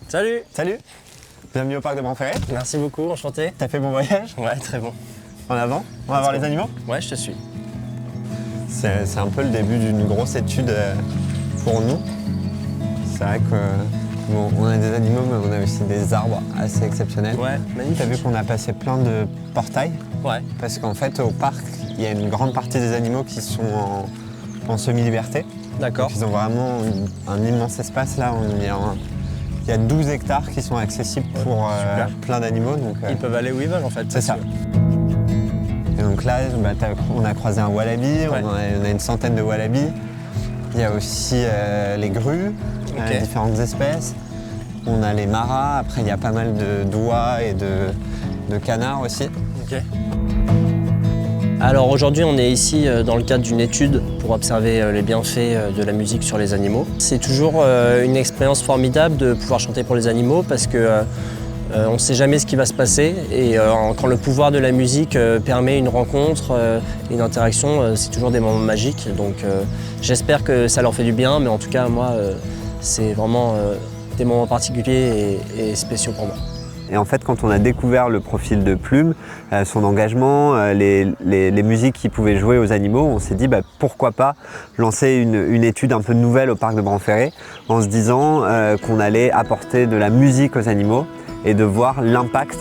Salut. Salut. Bienvenue au parc de Bramferré. Merci beaucoup, enchanté. T'as fait bon voyage? Ouais, très bon. En avant, on va voir les animaux? Ouais, je te suis. C'est un peu le début d'une grosse étude pour nous. C'est vrai que bon, on a des animaux, mais on a aussi des arbres assez exceptionnels. Ouais, magnifique. T'as vu qu'on a passé plein de portails? Ouais. Parce qu'en fait, au parc, il y a une grande partie des animaux qui sont en semi-liberté. D'accord. Donc ils ont vraiment un immense espace là. Il y a 12 hectares qui sont accessibles pour plein d'animaux. Ils peuvent aller où ils veulent en fait. C'est ça. Et donc là, on a croisé un wallaby, Ouais. on a une centaine de wallabies. Il y a aussi les grues, différentes espèces. On a les maras, après il y a pas mal d'oies et de canards aussi. Ok. Alors aujourd'hui on est ici dans le cadre d'une étude pour observer les bienfaits de la musique sur les animaux. C'est toujours une expérience formidable de pouvoir chanter pour les animaux parce que on ne sait jamais ce qui va se passer et quand le pouvoir de la musique permet une rencontre, une interaction, c'est toujours des moments magiques. Donc j'espère que ça leur fait du bien, mais en tout cas moi c'est vraiment des moments particuliers et spéciaux pour moi. Et en fait, quand on a découvert le profil de Plume, son engagement, les musiques qu'il pouvait jouer aux animaux, on s'est dit pourquoi pas lancer une étude un peu nouvelle au parc de Bramferré en se disant qu'on allait apporter de la musique aux animaux et de voir l'impact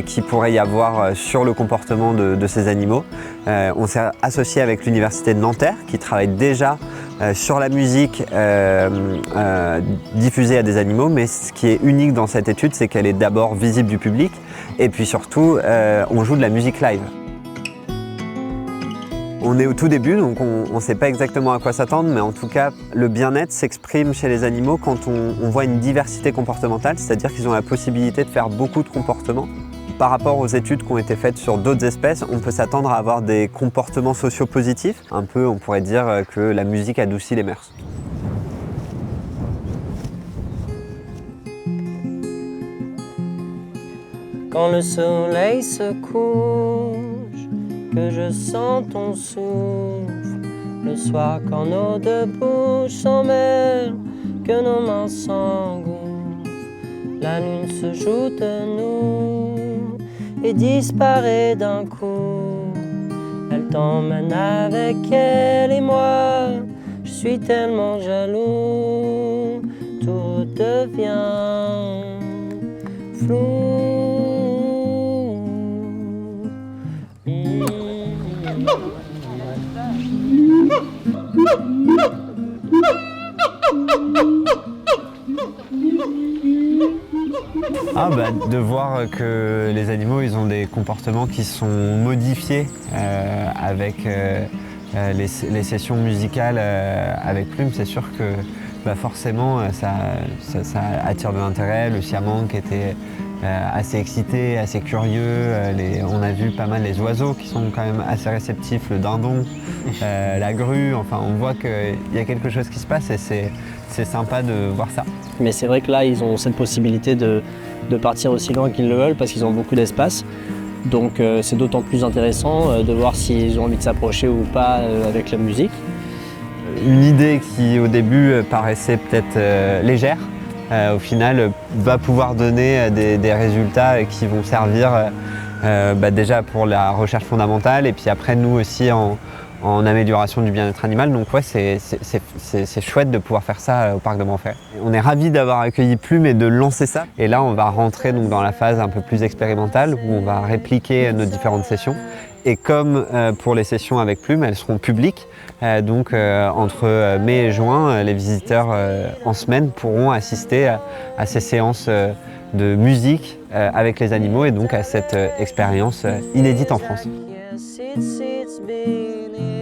qu'il pourrait y avoir sur le comportement de ces animaux. On s'est associé avec l'Université de Nanterre qui travaille déjà sur la musique diffusée à des animaux, mais ce qui est unique dans cette étude, c'est qu'elle est d'abord visible du public et puis surtout, on joue de la musique live. On est au tout début, donc on ne sait pas exactement à quoi s'attendre, mais en tout cas, le bien-être s'exprime chez les animaux quand on voit une diversité comportementale, c'est-à-dire qu'ils ont la possibilité de faire beaucoup de comportements. Par rapport aux études qui ont été faites sur d'autres espèces, on peut s'attendre à avoir des comportements sociaux positifs. Un peu, on pourrait dire que la musique adoucit les mœurs. Quand le soleil se couche, que je sens ton souffle, le soir quand nos deux bouches s'emmêlent, que nos mains s'engouffrent, la lune se joue de nous et disparaît d'un coup. Elle t'emmène avec elle et moi, je suis tellement jaloux, tout devient flou. De voir que les animaux ils ont des comportements qui sont modifiés avec les sessions musicales avec Plume, c'est sûr que forcément ça attire de l'intérêt. Le siaman qui était assez excité, assez curieux, on a vu pas mal les oiseaux qui sont quand même assez réceptifs, le dindon, la grue, enfin on voit qu'il y a quelque chose qui se passe et c'est sympa de voir ça. Mais c'est vrai que là ils ont cette possibilité de partir aussi loin qu'ils le veulent parce qu'ils ont beaucoup d'espace. Donc c'est d'autant plus intéressant de voir s'ils ont envie de s'approcher ou pas avec la musique. Une idée qui au début paraissait peut-être légère, au final va pouvoir donner des résultats qui vont servir déjà pour la recherche fondamentale et puis après nous aussi en amélioration du bien-être animal. Donc ouais, c'est chouette de pouvoir faire ça au parc de Bramferré. On est ravis d'avoir accueilli Plume et de lancer ça. Et là, on va rentrer donc dans la phase un peu plus expérimentale où on va répliquer nos différentes sessions. Et comme pour les sessions avec Plume, elles seront publiques. Donc entre mai et juin, les visiteurs en semaine pourront assister à ces séances de musique avec les animaux et donc à cette expérience inédite en France. It's been